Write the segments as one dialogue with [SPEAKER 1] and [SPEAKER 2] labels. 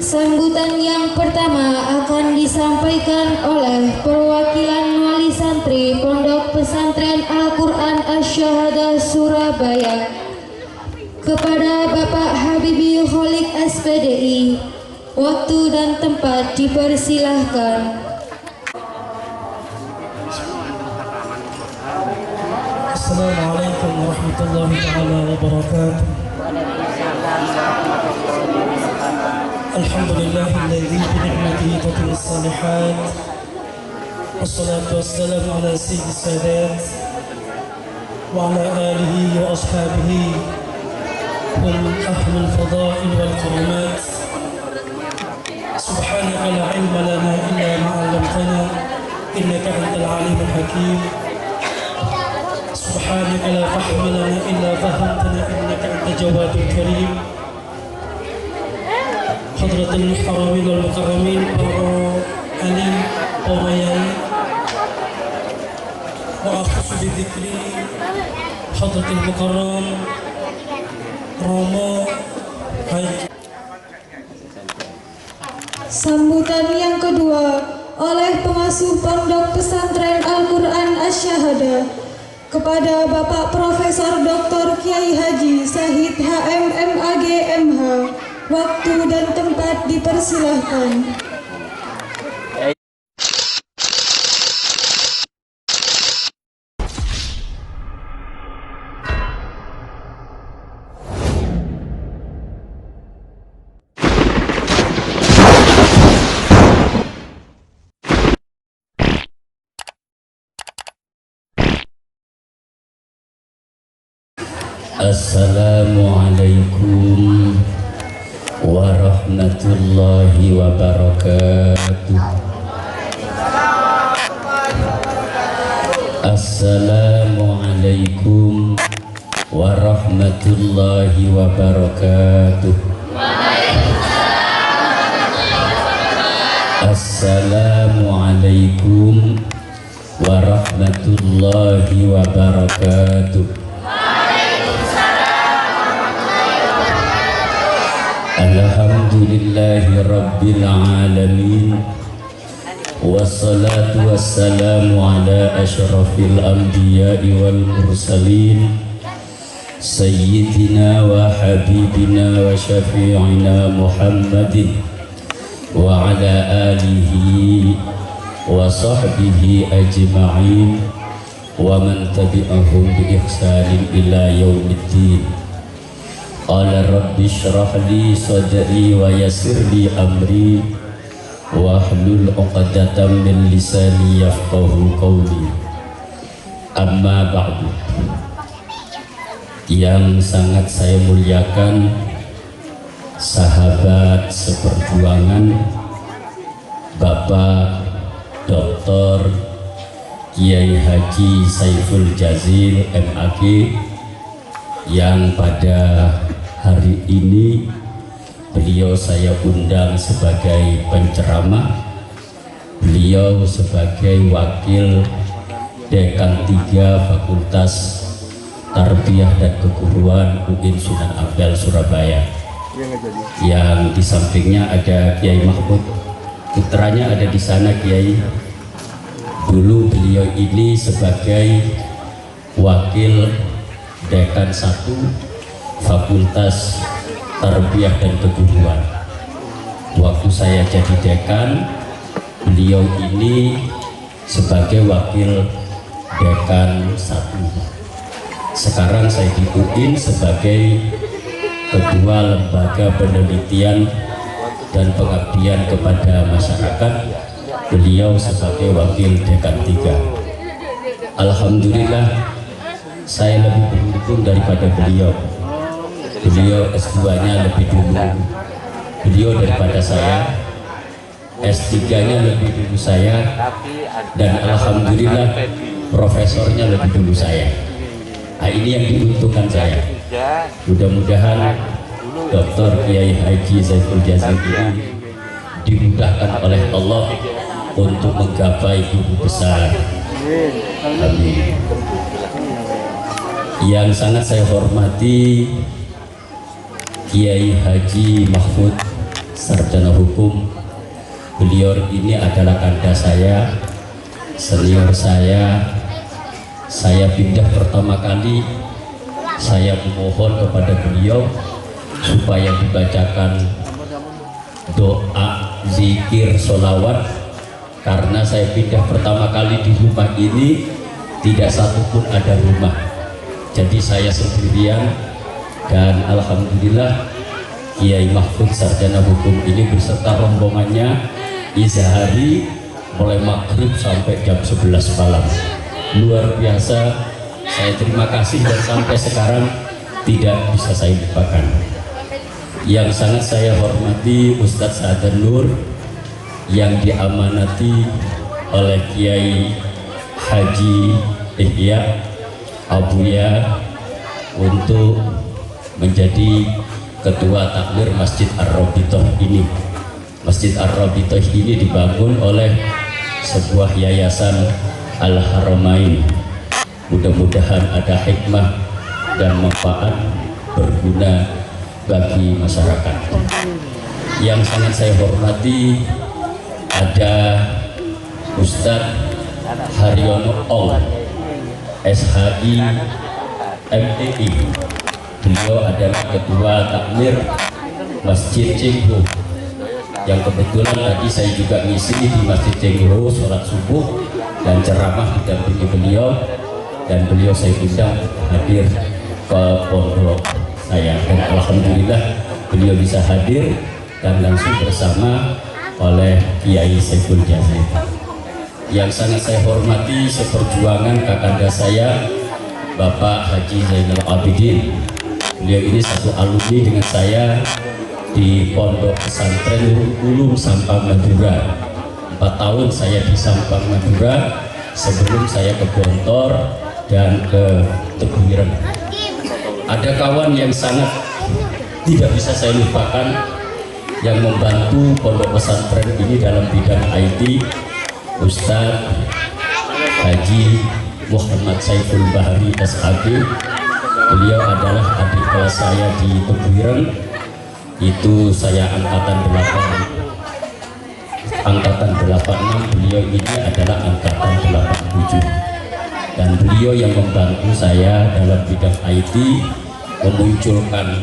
[SPEAKER 1] Sambutan yang pertama akan disampaikan oleh perwakilan wali santri Pondok Pesantren Al-Quran Asy-Syahadah Surabaya kepada Bapak Habibie Kholik SPDI. Waktu dan tempat dipersilahkan.
[SPEAKER 2] Assalamualaikum warahmatullahi wabarakatuh. Alhamdulillahilladzi bi ni'matihi tatimmu shalihat. Wassalatu wassalamu ala sayyidis sadat wa ala alihi wa ashabihi hum ahlul fadail wal karamat. Subhanaka la ilma lana illa ma 'allamtana innaka antal alimul hakim. سبحانك لا فهم لنا إلا فهمتنا إنك أنت جواد كريم. حضرة المحترمين والمكرمين para alim, para yai, وأخص بذكري حضرة المكرم Romo Haji.
[SPEAKER 1] Sambutan yang kedua oleh pengasuh Pondok Pesantren Al-Quran Asy-Syahadah kepada Bapak Profesor Dr. Kiai Haji Syahid HMMAG MH. Waktu dan tempat dipersilahkan.
[SPEAKER 3] Assalamualaikum warahmatullahi wabarakatuh. Assalamualaikum warahmatullahi wabarakatuh. Assalamualaikum warahmatullahi wabarakatuh. Alhamdulillahi rabbil alamin. Wassalatu wassalamu ala asyrafil anbiya'i wal mursalin Sayyidina wa habibina wa syafi'ina Muhammadin wa ala alihi wa sahbihi ajma'in wa man tabi'ahum bi ihsanin ila yaumiddin. Qala rabbi shrah li sadri wa yassir li amri wa hlul 'uqdatam min lisani yafqahu qawli. Amma ba'du. Yang sangat saya muliakan sahabat seperjuangan Bapak Dr. Kiai Haji Saiful Jazil MAG yang pada hari ini beliau saya undang sebagai penceramah, beliau sebagai wakil Dekan 3 Fakultas Tarbiyah dan Keguruan UIN Sunan Ampel Surabaya. Yang di sampingnya ada Kiai Mahmud, putranya ada di sana Kiai. Dulu beliau ini sebagai wakil Dekan 1 Fakultas Tarbiyah dan Keguruan. Waktu saya jadi dekan, beliau ini sebagai wakil Dekan 1. Sekarang saya di UIN sebagai Ketua Lembaga Penelitian dan Pengabdian kepada Masyarakat. Beliau sebagai wakil Dekan 3. Alhamdulillah, saya lebih beruntung daripada beliau. Beliau S2-nya lebih dulu beliau daripada saya, S3-nya lebih dulu saya, dan alhamdulillah profesornya lebih dulu saya. Nah, ini yang dibutuhkan saya. Mudah-mudahan Dr. Kiai Haji Saiful Jazil ini dimudahkan oleh Allah untuk menggapai guru besar. Amin. Yang sangat saya hormati Kiai Haji Mahfud, sarjana hukum. Beliau ini adalah kanda saya, senior saya. Saya pindah pertama kali, saya memohon kepada beliau supaya dibacakan doa, zikir, sholawat, karena saya pindah pertama kali di rumah ini tidak satupun ada rumah, jadi saya sendirian. Dan alhamdulillah Kiai Mahfud sarjana hukum ini beserta rombongannya izahari mulai maghrib sampai jam 11 malam. Luar biasa, saya terima kasih dan sampai sekarang tidak bisa saya lupakan. Yang sangat saya hormati Ustadz Sa'adan Nur yang diamanati oleh Kiai Haji Ihya Abuya untuk menjadi ketua takmir Masjid Ar-Rabitoh ini. Masjid Ar-Rabitoh ini dibangun oleh sebuah yayasan Al-Haramain. Mudah-mudahan ada hikmah dan manfaat berguna bagi masyarakat. Yang sangat saya hormati ada Ustadz Haryono Ong, SHI MTI. Beliau adalah ketua takmir Masjid Cengho, yang kebetulan tadi saya juga ngisi di Masjid Cengho sholat subuh dan ceramah didampingi beliau, dan beliau saya undang hadir ke pondok saya, dan alhamdulillah beliau bisa hadir dan langsung bersama oleh Kiai Saiful Jazid. Yang sangat saya hormati seperjuangan kakanda saya Bapak Haji Zainal Abidin. Beliau ini satu alumni dengan saya di Pondok Pesantren Nurul Ulum Sampang Madura. 4 tahun saya di Sampang Madura sebelum saya ke Gontor dan ke Tebu Ireng. Ada kawan yang sangat tidak bisa saya lupakan yang membantu Pondok Pesantren ini dalam bidang IT, Ustadz Haji Muhammad Saiful Bahri SAG. Beliau adalah adik kelas saya di Tebu Ireng. Itu saya angkatan 86, beliau ini adalah angkatan 87. Dan beliau yang membantu saya dalam bidang IT, memunculkan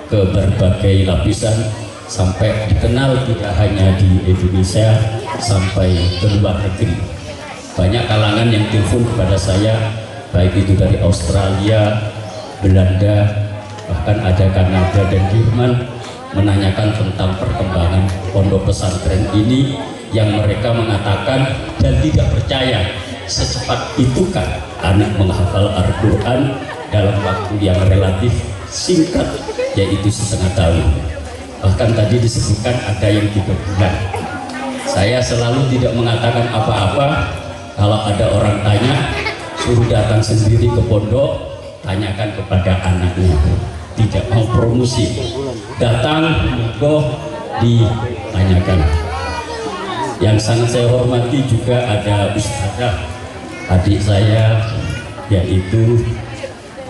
[SPEAKER 3] ke berbagai lapisan sampai dikenal tidak hanya di Indonesia, sampai ke luar negeri. Banyak kalangan yang telepon kepada saya, baik itu dari Australia, Belanda, bahkan ada Kanada dan Jerman, menanyakan tentang perkembangan pondok pesantren ini, yang mereka mengatakan dan tidak percaya secepat itu kan anak menghafal Al-Quran dalam waktu yang relatif singkat, yaitu setengah tahun. Bahkan tadi disebutkan ada yang 3 bulan. Saya selalu tidak mengatakan apa-apa. Kalau ada orang tanya, suruh datang sendiri ke pondok, tanyakan kepada anaknya. Tidak mau promosi, datang monggo ditanyakan. Yang sangat saya hormati juga ada Ustazah adik saya, yaitu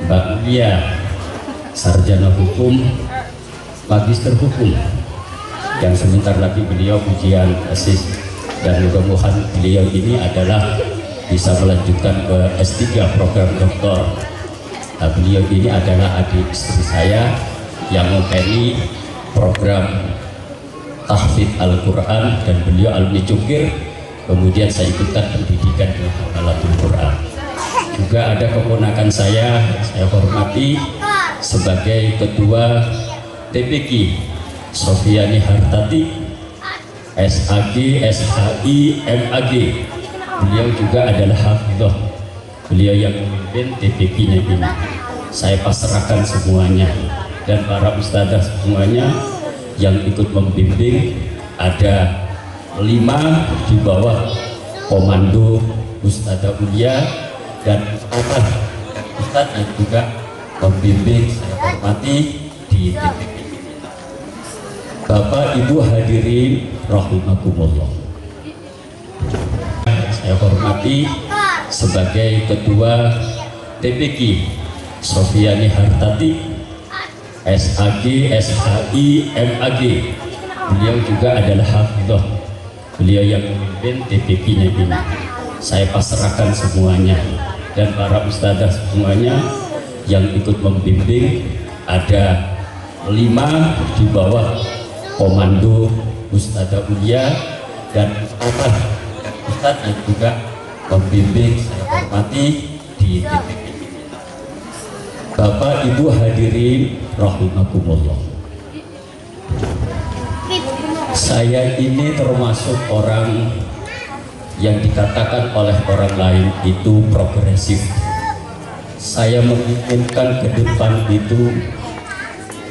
[SPEAKER 3] Mbak Uya, sarjana hukum, magister hukum, yang sebentar lagi beliau ujian tesis, dan mudah-mudahan beliau ini adalah bisa melanjutkan ke S3 program doktor. Nah, beliau ini adalah adik istri saya yang mengikuti program tahfidz Al-Quran, dan beliau alumni Cukir. Kemudian saya ikutkan pendidikan di Hafalatul Quran. Juga ada keponakan saya hormati sebagai ketua TPQ, Sofiani Hartati, SAG, SHI, MAG. Beliau juga adalah hafidhah. Beliau yang memimpin TPQ-nya ini. Saya pasrahkan semuanya, dan para ustadzah semuanya yang ikut membimbing ada 5 di bawah komando Ustadzah Ulia, dan Ustadz yang juga membimbing saya hormati di TPQ. Bapak Ibu hadirin rahimakumullah, saya hormati sebagai ketua TPQ Sofiani Hartati, SAG, SHI, MAG. Beliau juga adalah hafidhah. Beliau yang memimpin TPP-nya ini. Saya pasrahkan semuanya, dan para ustadzah semuanya yang ikut membimbing ada 5 di bawah komando Ustadzah Ulia dan Ustadz yang juga membimbing saya hormati di TPP. Bapak Ibu hadirin rahimakumullah. Saya ini termasuk orang yang dikatakan oleh orang lain itu progresif. Saya menginginkan ke depan itu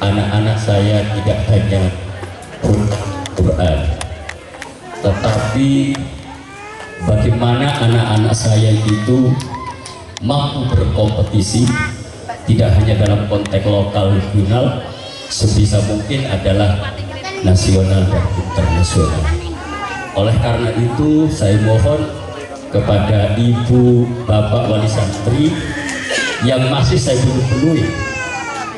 [SPEAKER 3] anak-anak saya tidak hanya Quran, tetapi bagaimana anak-anak saya itu mampu berkompetisi, tidak hanya dalam konteks lokal regional, sebisa mungkin adalah nasional dan internasional. Oleh karena itu saya mohon kepada ibu bapak wali santri yang masih saya penuhi,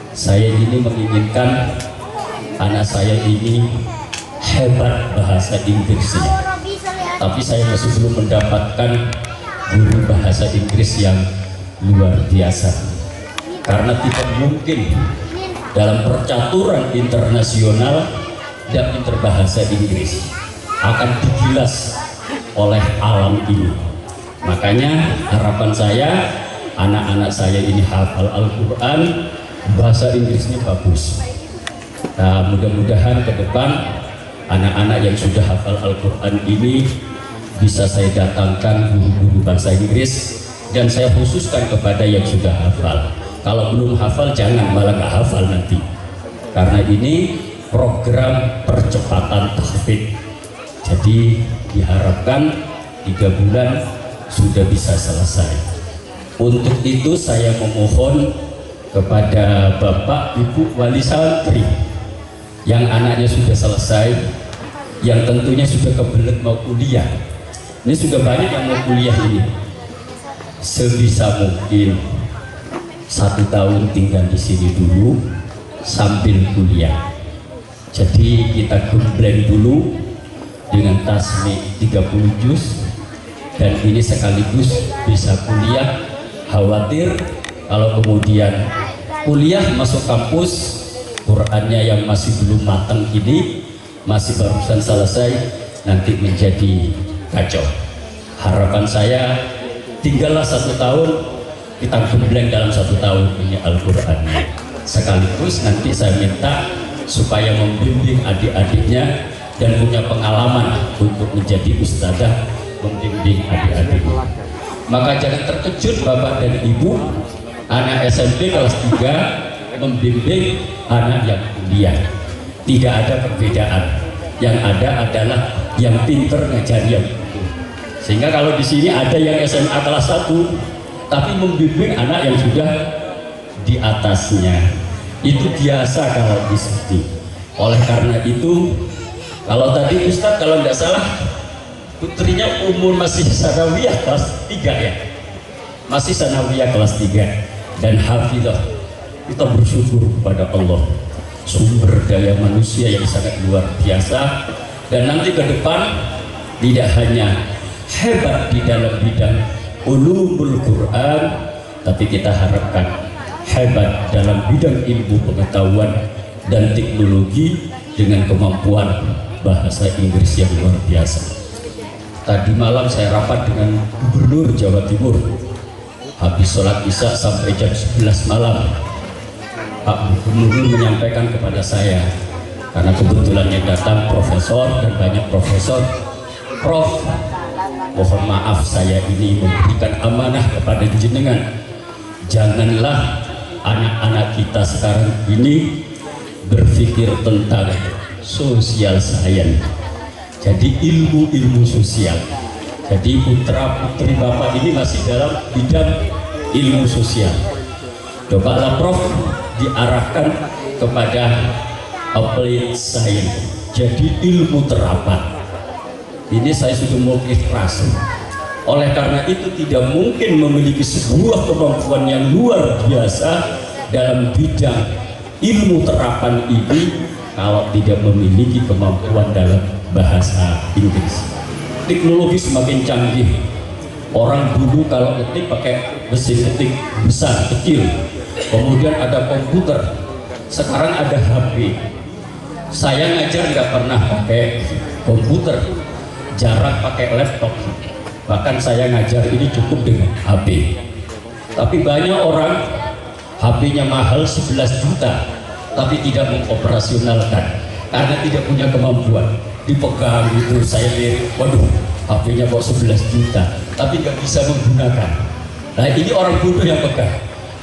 [SPEAKER 3] saya ini menginginkan anak saya ini hebat bahasa Inggrisnya, tapi saya masih belum mendapatkan guru bahasa Inggris yang luar biasa, karena tidak mungkin dalam percaturan internasional dan berbahasa Inggris akan digilas oleh alam ini. Makanya harapan saya anak-anak saya ini hafal Al-Quran, bahasa Inggrisnya bagus. Nah, mudah-mudahan ke depan anak-anak yang sudah hafal Al-Quran ini bisa saya datangkan guru-guru bahasa Inggris, dan saya khususkan kepada yang sudah hafal. Kalau belum hafal jangan, malah nggak hafal nanti, karena ini program percepatan tahfidz. Jadi diharapkan 3 bulan sudah bisa selesai. Untuk itu saya memohon kepada Bapak Ibu wali santri yang anaknya sudah selesai, yang tentunya sudah kebelet mau kuliah. Ini sudah banyak yang mau kuliah ini. Sebisa mungkin 1 tahun tinggal di sini dulu sambil kuliah. Jadi kita gembleng dulu dengan tasmi 30 juz, dan ini sekaligus bisa kuliah. Khawatir kalau kemudian kuliah masuk kampus, Qurannya yang masih belum matang ini, masih barusan selesai, nanti menjadi kacau. Harapan saya tinggallah 1 tahun, kita gembleng dalam 1 tahun ini Al-Qurannya. Sekaligus nanti saya minta supaya membimbing adik-adiknya dan punya pengalaman untuk menjadi ustadzah membimbing adik-adiknya. Maka jangan terkejut Bapak dan Ibu, anak SMP kelas 3 membimbing anak yang kuliah. Tidak ada perbedaan, yang ada adalah yang pinter ngajari yang pintar. Sehingga kalau di sini ada yang SMA kelas 1 tapi membimbing anak yang sudah di atasnya, itu biasa kalau di sini. Oleh karena itu, kalau tadi Ustadz kalau tidak salah putrinya umur masih sanawiyah kelas 3 ya, masih sanawiyah kelas 3 dan hafidhah. Kita bersyukur kepada Allah, sumber daya manusia yang sangat luar biasa, dan nanti ke depan tidak hanya hebat di dalam bidang ulumul Quran, tapi kita harapkan hebat dalam bidang ilmu pengetahuan dan teknologi dengan kemampuan bahasa Inggris yang luar biasa. Tadi malam saya rapat dengan Gubernur Jawa Timur, habis sholat isya sampai jam 11 malam. Pak Gubernur menyampaikan kepada saya, karena kebetulan yang datang profesor dan banyak profesor, Prof, mohon maaf saya ini memberikan amanah kepada jenengan, janganlah anak-anak kita sekarang ini berpikir tentang sosial science, jadi ilmu-ilmu sosial. Jadi putra putri Bapak ini masih dalam bidang ilmu sosial. Cobalah Prof diarahkan kepada applied science, jadi ilmu terapan. Ini saya sudah mau ikhlas. Oleh karena itu tidak mungkin memiliki sebuah kemampuan yang luar biasa dalam bidang ilmu terapan ini kalau tidak memiliki kemampuan dalam bahasa Inggris. Teknologi semakin canggih. Orang dulu kalau ketik pakai mesin ketik besar, kecil. Kemudian ada komputer. Sekarang ada HP. Saya ngajar nggak pernah pakai komputer, jarang pakai laptop. Bahkan saya ngajar ini cukup dengan HP. Tapi banyak orang HP-nya mahal 11 juta, tapi tidak mengoperasionalkan karena tidak punya kemampuan. Dipegang gitu, saya lirik, waduh, HP-nya kok 11 juta, tapi nggak bisa menggunakan. Nah ini orang bodoh yang pegang,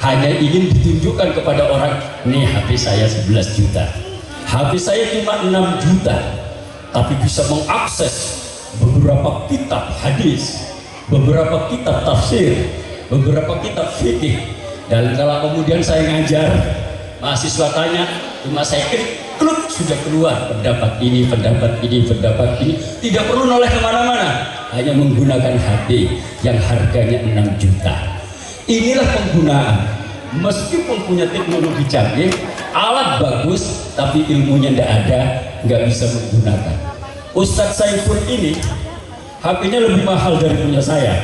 [SPEAKER 3] hanya ingin ditunjukkan kepada orang, nih HP saya 11 juta, HP saya cuma 6 juta, tapi bisa mengakses beberapa kitab hadis, beberapa kitab tafsir, beberapa kitab fikih. Dan kalau kemudian saya ngajar, mahasiswa tanya, cuma saya klik sudah keluar pendapat ini, pendapat ini, pendapat ini, tidak perlu noleh kemana-mana, hanya menggunakan HP yang harganya 6 juta. Inilah penggunaan. Meskipun punya teknologi canggih, alat bagus, tapi ilmunya tidak ada, nggak bisa menggunakan. Ustadz Saiful ini HP-nya lebih mahal dari punya saya,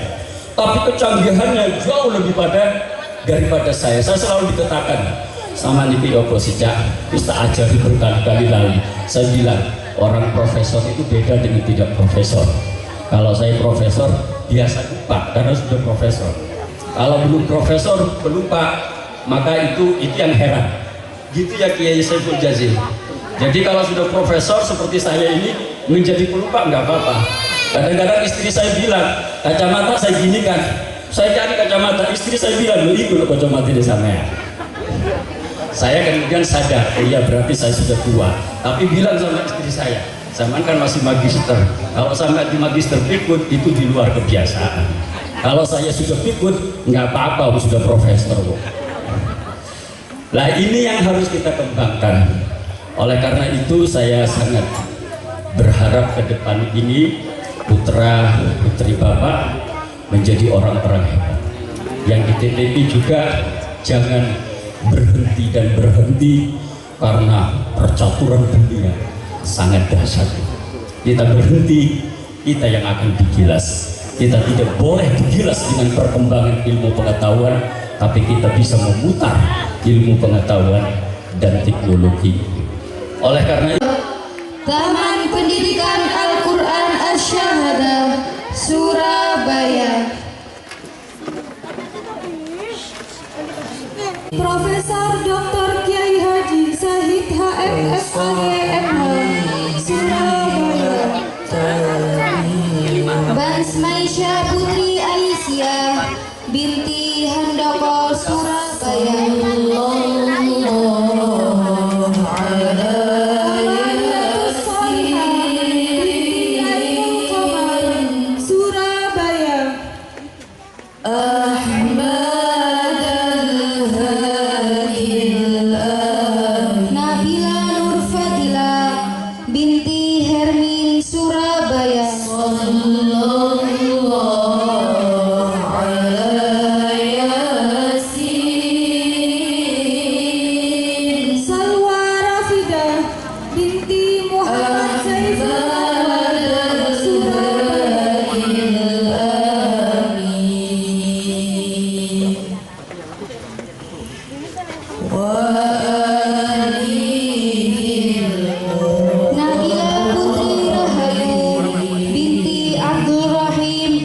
[SPEAKER 3] tapi kecanggihannya jauh lebih daripada saya. Saya selalu dikatakan sama Niki Opo sejak kita ajari berkali-kali lalu. Saya bilang orang profesor itu beda dengan tidak profesor. Kalau saya profesor biasa lupa karena sudah profesor. Kalau belum profesor pelupa, maka itu yang heran. Gitu ya Kiai Saiful Jazil. Jadi kalau sudah profesor seperti saya ini menjadi pelupa nggak apa-apa. Kadang-kadang istri saya bilang kacamata saya gini kan, saya cari kacamata, istri saya bilang lo ikut kacamata di sana ya. Saya kemudian sadar, oh iya berarti saya sudah tua. Tapi bilang sama istri saya, zaman kan masih magister. Kalau sampai di magister pikun itu di luar kebiasaan. Kalau saya sudah pikun nggak apa-apa, sudah profesor. Nah ini yang harus kita kembangkan. Oleh karena itu saya sangat berharap ke depan ini putra putri Bapak menjadi orang-orang hebat. Yang di TTP juga jangan berhenti dan berhenti karena percaturan dunia sangat dahsyat. Kita berhenti, kita yang akan digilas. Kita tidak boleh digilas dengan perkembangan ilmu pengetahuan, tapi kita bisa memutar ilmu pengetahuan dan teknologi. Oleh karena itu,
[SPEAKER 1] Taman Pendidikan Al-Quran Asy-Syahadah Surabaya. Profesor Dr. Kiai Haji Syahid HMFAG MH Surabaya.
[SPEAKER 4] Bansmaisya Putri Aisyah binti Handoko Surabaya.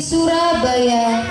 [SPEAKER 4] Surabaya.